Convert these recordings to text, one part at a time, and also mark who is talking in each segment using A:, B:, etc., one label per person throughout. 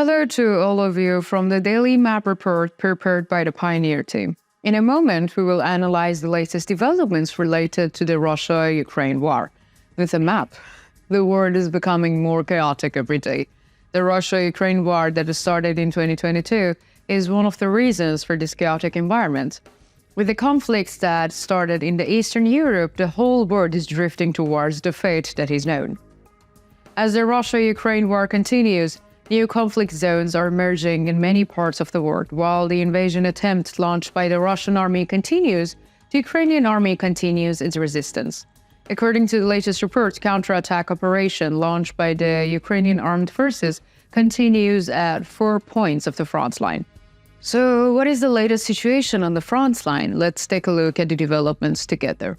A: Hello to all of you from the daily map report prepared by the Pioneer team. In a moment, we will analyze the latest developments related to the Russia-Ukraine war. With a map, the world is becoming more chaotic every day. The Russia-Ukraine war that started in 2022 is one of the reasons for this chaotic environment. With the conflicts that started in the Eastern Europe, the whole world is drifting towards the fate that is known. As the Russia-Ukraine war continues, new conflict zones are emerging in many parts of the world. While the invasion attempt launched by the Russian army continues, the Ukrainian army continues its resistance. According to the latest report, counterattack operation launched by the Ukrainian Armed Forces continues at 4 points of the front line. So what is the latest situation on the front line? Let's take a look at the developments together.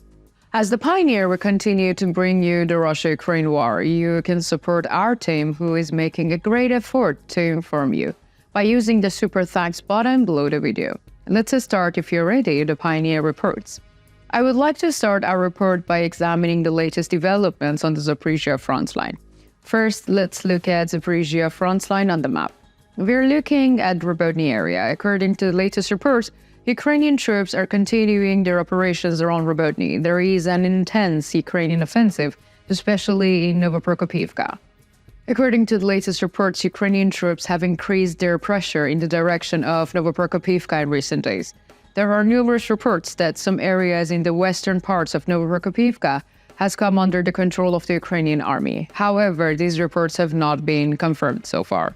A: As the Pioneer, we continue to bring you the Russia-Ukraine war. You can support our team, who is making a great effort to inform you, by using the super thanks button below the video. Let's start, if you're ready, the Pioneer reports. I would like to start our report by examining the latest developments on the Zaporizhia front line. First, let's look at Zaporizhia front line on the map. We're looking at Robotny area. According to the latest reports, Ukrainian troops are continuing their operations around Robotny. There is an intense Ukrainian offensive, especially in Novoprokopivka. According to the latest reports, Ukrainian troops have increased their pressure in the direction of Novoprokopivka in recent days. There are numerous reports that some areas in the western parts of Novoprokopivka has come under the control of the Ukrainian army. However, these reports have not been confirmed so far.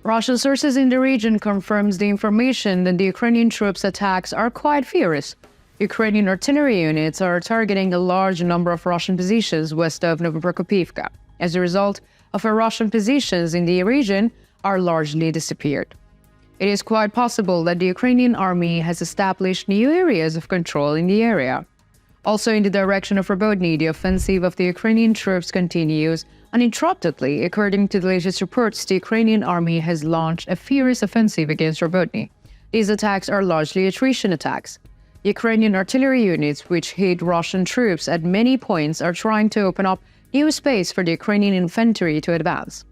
A: Russian sources in the region confirms the information that the Ukrainian troops' attacks are quite fierce. Ukrainian artillery units are targeting a large number of Russian positions west of Novoprokopivka. As a result, Russian positions in the region are largely disappeared. It is quite possible that the Ukrainian army has established new areas of control in the area. Also in the direction of Robotny, the offensive of the Ukrainian troops continues uninterruptedly. According to the latest reports, the Ukrainian army has launched a furious offensive against Robotny. These attacks are largely attrition attacks. Ukrainian artillery units, which hit Russian troops at many points, are trying to open up new space for the Ukrainian infantry to advance.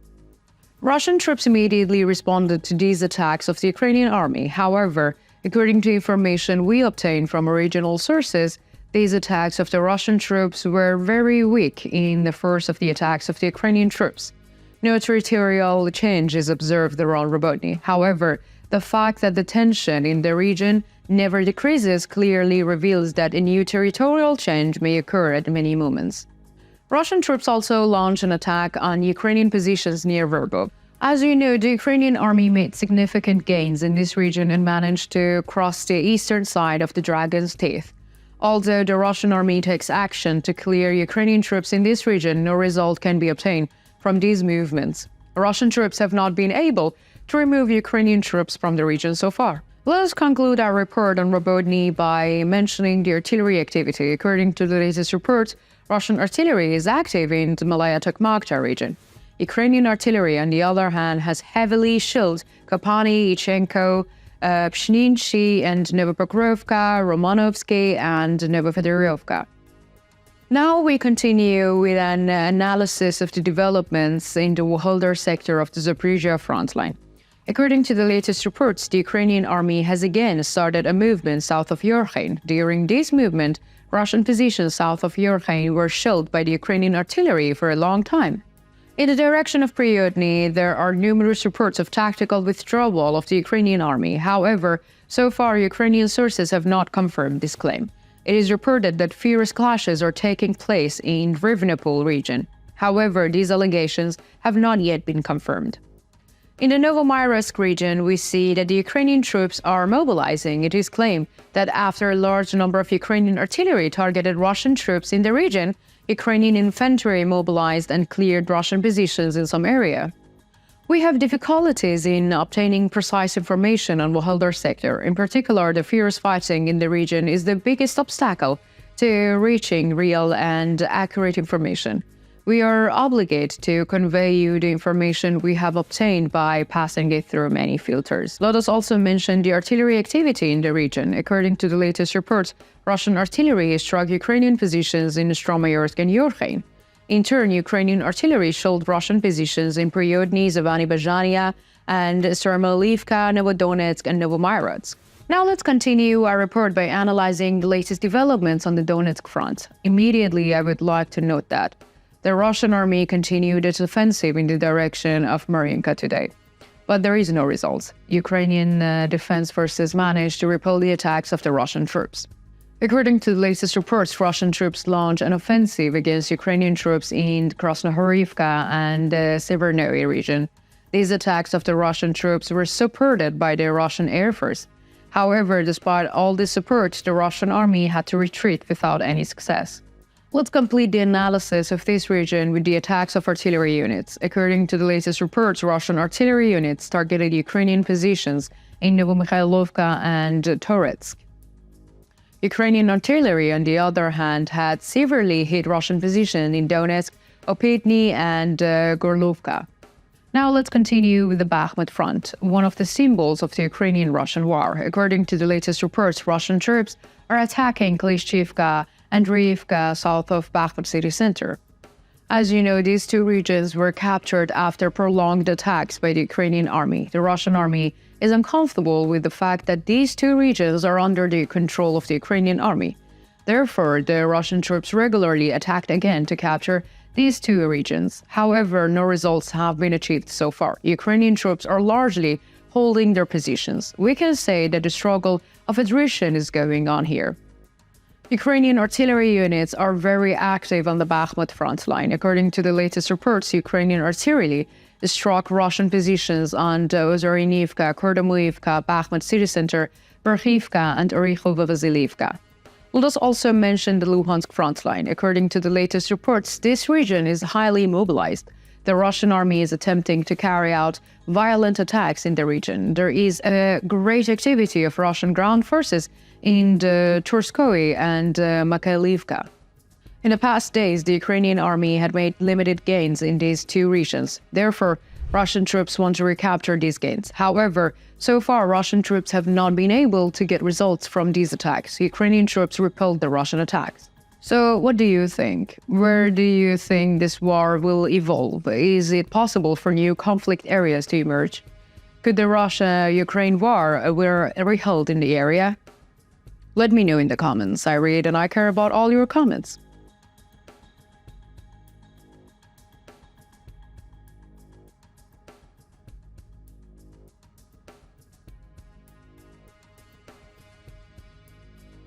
A: Russian troops immediately responded to these attacks of the Ukrainian army. However, according to information we obtained from regional sources, these attacks of the Russian troops were very weak in the first of the attacks of the Ukrainian troops. No territorial change is observed around Robotny. However, the fact that the tension in the region never decreases clearly reveals that a new territorial change may occur at many moments. Russian troops also launched an attack on Ukrainian positions near Verbov. As you know, the Ukrainian army made significant gains in this region and managed to cross the eastern side of the Dragon's Teeth. Although the Russian army takes action to clear Ukrainian troops in this region, no result can be obtained from these movements. Russian troops have not been able to remove Ukrainian troops from the region so far. Let us conclude our report on Robotny by mentioning the artillery activity. According to the latest reports, Russian artillery is active in the Malaya-Tokmakta region. Ukrainian artillery, on the other hand, has heavily shelled Kopany, Ichenko, Pshninchi and Novoprokopivka, Romanovsky and Novofedorovka. Now we continue with an analysis of the developments in the Wuhldar sector of the Zaporizhia front line. According to the latest reports, the Ukrainian army has again started a movement south of Yorkhain. During this movement, Russian positions south of Yorkhain were shelled by the Ukrainian artillery for a long time. In the direction of Priyotny, there are numerous reports of tactical withdrawal of the Ukrainian army. However, so far Ukrainian sources have not confirmed this claim. It is reported that fierce clashes are taking place in Rivnopol region. However, these allegations have not yet been confirmed. In the Novomyrsk region, we see that the Ukrainian troops are mobilizing. It is claimed that after a large number of Ukrainian artillery targeted Russian troops in the region, Ukrainian infantry mobilized and cleared Russian positions in some area. We have difficulties in obtaining precise information on Wuhldar sector. In particular, the fierce fighting in the region is the biggest obstacle to reaching real and accurate information. We are obligated to convey you the information we have obtained by passing it through many filters. Let us also mention the artillery activity in the region. According to the latest reports, Russian artillery struck Ukrainian positions in Stromoyorsk and Yorkhain. In turn, Ukrainian artillery shelled Russian positions in Priodny, Zavani-Bazhania, and Staromylivka, Novodonetsk, and Novomairodsk. Now let's continue our report by analyzing the latest developments on the Donetsk front. Immediately, I would like to note that the Russian army continued its offensive in the direction of Mariinka today. But there is no results. Ukrainian defense forces managed to repel the attacks of the Russian troops. According to the latest reports, Russian troops launched an offensive against Ukrainian troops in Krasnohorivka and Severnoye region. These attacks of the Russian troops were supported by the Russian Air Force. However, despite all this support, the Russian army had to retreat without any success. Let's complete the analysis of this region with the attacks of artillery units. According to the latest reports, Russian artillery units targeted Ukrainian positions in Novomikhailovka and Toretsk. Ukrainian artillery, on the other hand, had severely hit Russian positions in Donetsk, Opytny, and Gorlovka. Now let's continue with the Bakhmut front, one of the symbols of the Ukrainian-Russian war. According to the latest reports, Russian troops are attacking Klishchivka and Riivka south of Bakhmut city center. As you know, these two regions were captured after prolonged attacks by the Ukrainian army. The Russian army is uncomfortable with the fact that these two regions are under the control of the Ukrainian army. Therefore, the Russian troops regularly attacked again to capture these two regions. However, no results have been achieved so far. Ukrainian troops are largely holding their positions. We can say that the struggle of attrition is going on here. Ukrainian artillery units are very active on the Bakhmut front line. According to the latest reports, Ukrainian artillery struck Russian positions on Ozorynivka, Kurdamuivka, Bakhmut city center, Berkhivka, and Orikhovo-Vasiliivka. Let us also mention the Luhansk front line. According to the latest reports, this region is highly mobilized. The Russian army is attempting to carry out violent attacks in the region. There is a great activity of Russian ground forces in the Turskoye and Makhailivka. In the past days, the Ukrainian army had made limited gains in these two regions. Therefore, Russian troops want to recapture these gains. However, so far, Russian troops have not been able to get results from these attacks. Ukrainian troops repelled the Russian attacks. So what do you think? Where do you think this war will evolve? Is it possible for new conflict areas to emerge? Could the Russia-Ukraine war be reheld in the area? Let me know in the comments. I read and I care about all your comments.